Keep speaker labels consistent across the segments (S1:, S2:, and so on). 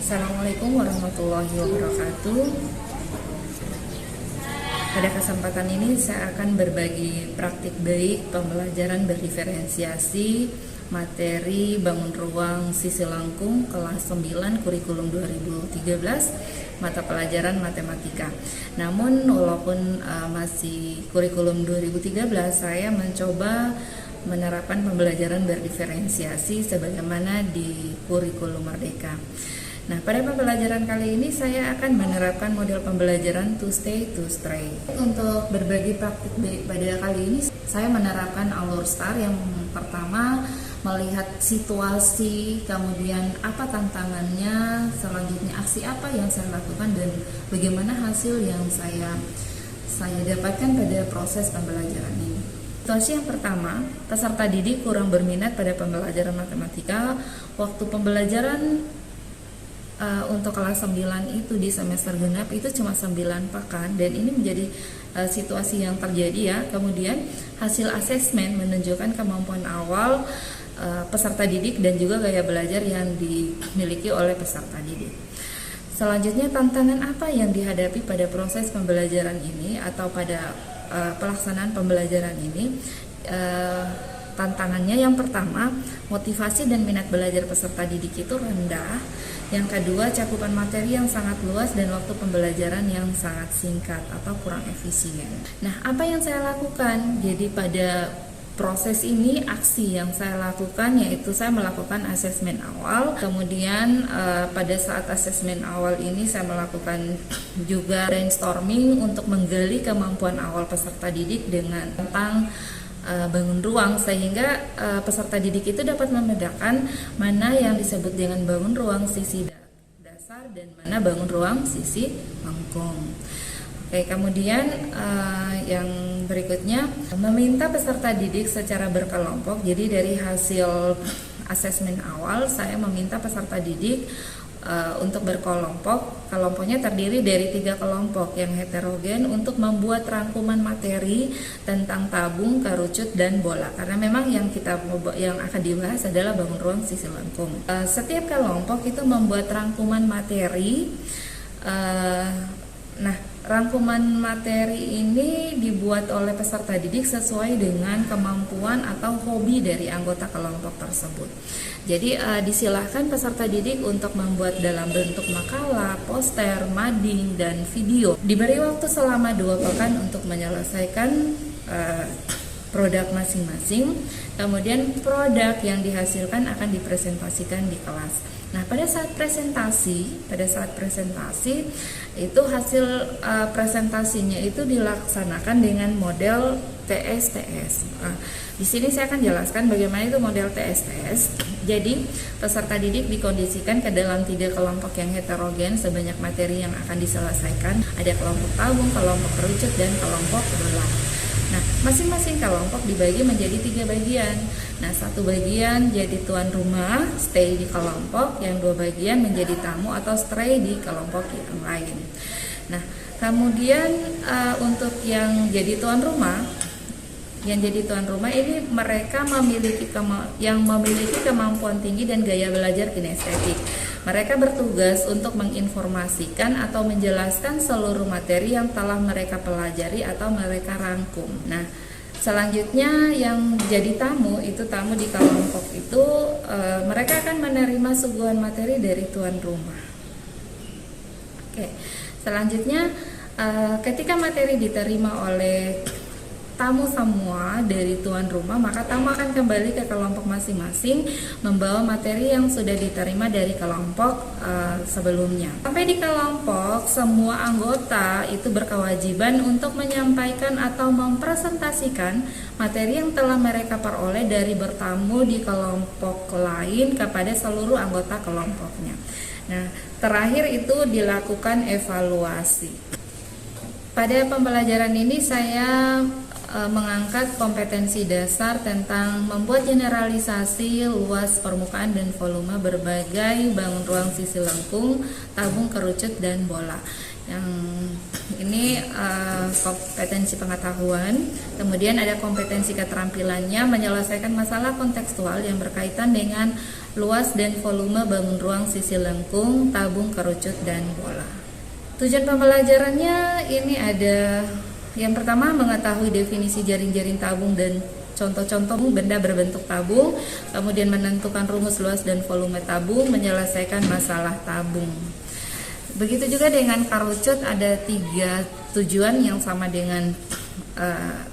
S1: Assalamualaikum warahmatullahi wabarakatuh. Pada kesempatan ini saya akan berbagi praktik baik pembelajaran berdiferensiasi materi bangun ruang sisi lengkung kelas 9 kurikulum 2013 mata pelajaran matematika. Namun walaupun masih kurikulum 2013, saya mencoba menerapkan pembelajaran berdiferensiasi sebagaimana di kurikulum Merdeka. Nah, pada pembelajaran kali ini saya akan menerapkan model pembelajaran to stay to stray. Untuk berbagi praktik baik pada kali ini, saya menerapkan alur STAR. Yang pertama, melihat situasi, kemudian apa tantangannya, selanjutnya aksi apa yang saya lakukan, dan bagaimana hasil yang saya dapatkan pada proses pembelajaran ini. Situasi yang pertama, peserta didik kurang berminat pada pembelajaran matematika. Waktu pembelajaran untuk kelas 9 itu di semester genap itu cuma 9 pekan, dan ini menjadi situasi yang terjadi ya. Kemudian hasil asesmen menunjukkan kemampuan awal peserta didik dan juga gaya belajar yang dimiliki oleh peserta didik. Selanjutnya, tantangan apa yang dihadapi pada proses pembelajaran ini atau pada pelaksanaan pembelajaran ini? Tantangannya yang pertama, motivasi dan minat belajar peserta didik itu rendah. Yang kedua, cakupan materi yang sangat luas dan waktu pembelajaran yang sangat singkat atau kurang efisien. Nah, apa yang saya lakukan? Jadi pada proses ini, aksi yang saya lakukan yaitu saya melakukan asesmen awal. Kemudian pada saat asesmen awal ini saya melakukan juga brainstorming untuk menggali kemampuan awal peserta didik dengan tentang bangun ruang, sehingga peserta didik itu dapat membedakan mana yang disebut dengan bangun ruang sisi dasar dan mana bangun ruang sisi lengkung. Oke, kemudian yang berikutnya, meminta peserta didik secara berkelompok. Jadi dari hasil asesmen awal, saya meminta peserta didik untuk berkelompok. Kelompoknya terdiri dari 3 kelompok yang heterogen untuk membuat rangkuman materi tentang tabung, kerucut, dan bola. Karena memang yang akan dibahas adalah bangun ruang sisi lengkung. Setiap kelompok itu membuat rangkuman materi. Rangkuman materi ini dibuat oleh peserta didik sesuai dengan kemampuan atau hobi dari anggota kelompok tersebut. Jadi disilahkan peserta didik untuk membuat dalam bentuk makalah, poster, mading, dan video. Diberi waktu selama 2 pekan untuk menyelesaikan produk masing-masing. Kemudian produk yang dihasilkan akan dipresentasikan di kelas. Nah, pada saat presentasi itu hasil presentasinya itu dilaksanakan dengan model TSTS. Di sini saya akan jelaskan bagaimana itu model TSTS. Jadi, peserta didik dikondisikan ke dalam 3 kelompok yang heterogen sebanyak materi yang akan diselesaikan. Ada kelompok tabung, kelompok kerucut, dan kelompok bola. Nah, masing-masing kelompok dibagi menjadi 3 bagian. Nah, 1 bagian jadi tuan rumah, stay di kelompok, yang 2 bagian menjadi tamu atau stray di kelompok yang lain. Nah, kemudian untuk yang jadi tuan rumah ini mereka memiliki kemampuan tinggi dan gaya belajar kinestetik. Mereka bertugas untuk menginformasikan atau menjelaskan seluruh materi yang telah mereka pelajari atau mereka rangkum. Nah, selanjutnya yang jadi tamu di kelompok itu mereka akan menerima suguhan materi dari tuan rumah. Oke, selanjutnya ketika materi diterima oleh tamu semua dari tuan rumah, maka tamu akan kembali ke kelompok masing-masing membawa materi yang sudah diterima dari kelompok sebelumnya. Sampai di kelompok, semua anggota itu berkewajiban untuk menyampaikan atau mempresentasikan materi yang telah mereka peroleh dari bertamu di kelompok lain kepada seluruh anggota kelompoknya. Nah, terakhir itu dilakukan evaluasi. Pada pembelajaran ini saya mengangkat kompetensi dasar tentang membuat generalisasi luas permukaan dan volume berbagai bangun ruang sisi lengkung, tabung, kerucut, dan bola. Yang ini kompetensi pengetahuan, kemudian ada kompetensi keterampilannya menyelesaikan masalah kontekstual yang berkaitan dengan luas dan volume bangun ruang sisi lengkung, tabung, kerucut, dan bola. Tujuan pembelajarannya ini ada yang pertama mengetahui definisi jaring-jaring tabung dan contoh-contoh benda berbentuk tabung, kemudian menentukan rumus luas dan volume tabung, menyelesaikan masalah tabung. Begitu juga dengan kerucut, ada 3 tujuan yang sama dengan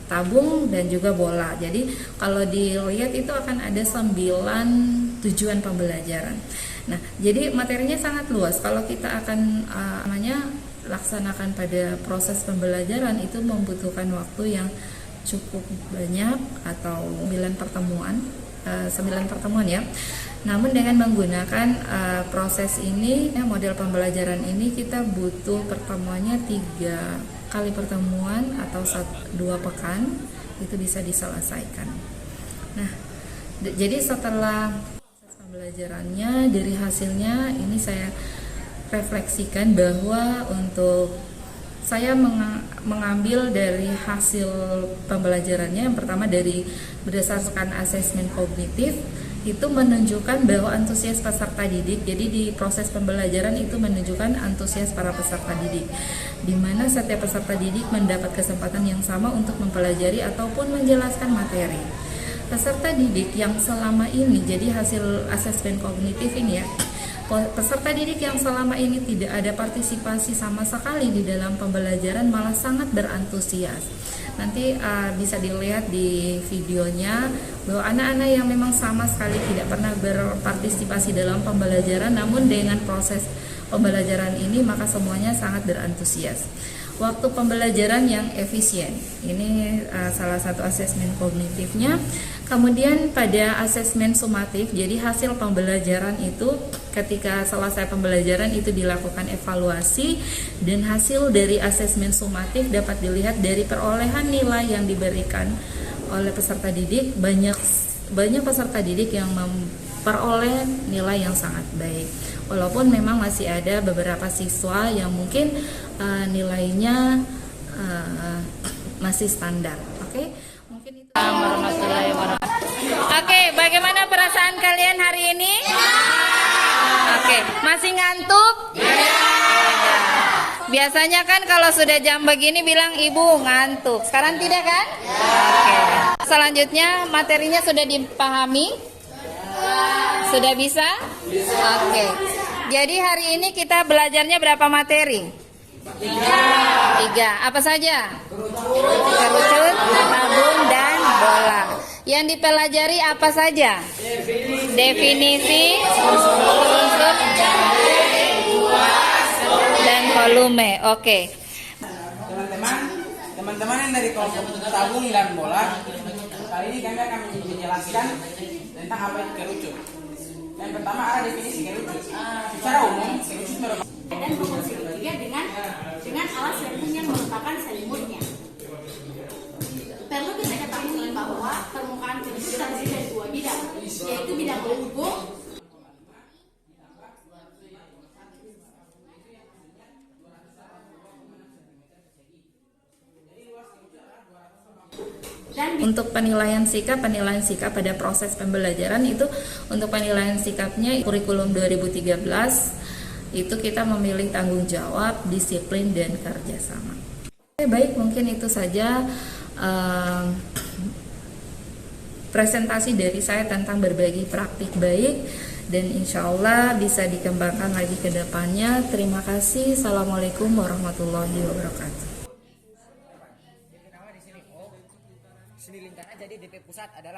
S1: tabung dan juga bola. Jadi kalau dilihat itu akan ada 9 tujuan pembelajaran. Nah, jadi materinya sangat luas. Kalau kita akan laksanakan pada proses pembelajaran itu membutuhkan waktu yang cukup banyak atau 9 pertemuan ya. Namun dengan menggunakan proses ini, model pembelajaran ini kita butuh pertemuannya 3 kali pertemuan atau 2 pekan itu bisa diselesaikan. Nah, jadi setelah proses pembelajarannya dari hasilnya ini saya refleksikan bahwa untuk saya mengambil dari hasil pembelajarannya yang pertama dari berdasarkan asesmen kognitif itu menunjukkan bahwa antusias peserta didik. Jadi di proses pembelajaran itu menunjukkan antusias para peserta didik, di mana setiap peserta didik mendapat kesempatan yang sama untuk mempelajari ataupun menjelaskan materi. Peserta didik yang selama ini, jadi hasil asesmen kognitif ini ya, peserta didik yang selama ini tidak ada partisipasi sama sekali di dalam pembelajaran malah sangat berantusias. Nanti bisa dilihat di videonya bahwa anak-anak yang memang sama sekali tidak pernah berpartisipasi dalam pembelajaran, namun dengan proses pembelajaran ini maka semuanya sangat berantusias. Waktu pembelajaran yang efisien, ini salah satu asesmen kognitifnya. Kemudian pada asesmen sumatif, jadi hasil pembelajaran itu ketika selesai pembelajaran itu dilakukan evaluasi, dan hasil dari asesmen sumatif dapat dilihat dari perolehan nilai yang diberikan oleh peserta didik. Banyak peserta didik yang memperoleh nilai yang sangat baik, walaupun memang masih ada beberapa siswa yang mungkin nilainya masih standar. Oke, mungkin itu. Oke, bagaimana perasaan kalian hari ini? Oke, masih ngantuk? Biasanya kan kalau sudah jam begini bilang ibu ngantuk. Sekarang tidak kan? Oke. Selanjutnya materinya sudah dipahami? Sudah bisa? Oke. Jadi hari ini kita belajarnya berapa materi? 3. Apa saja? Kerucut, tabung, dan bola. Yang dipelajari apa saja? Definisi, unsur, dan volume. Oke.
S2: Teman-teman yang dari kelompok tabung dan bola, kali ini kami akan menjelaskan tentang apa itu kerucut. Yang pertama ada definisi kerucut. Secara umum, kerucut merupakan
S3: dan fungsi dia dengan alat selimut yang merupakan selimutnya. Perlu kita ketahui bahwa permukaan kerucut terdiri dari 2 bidang, yaitu bidang lengkung
S1: Untuk penilaian sikap pada proses pembelajaran itu, untuk penilaian sikapnya kurikulum 2013 itu kita memilih tanggung jawab, disiplin, dan kerjasama. Oke, baik, mungkin itu saja presentasi dari saya tentang berbagi praktik baik, dan insya Allah bisa dikembangkan lagi ke depannya. Terima kasih. Assalamualaikum warahmatullahi wabarakatuh.
S2: sini lingkaran, jadi DP pusat adalah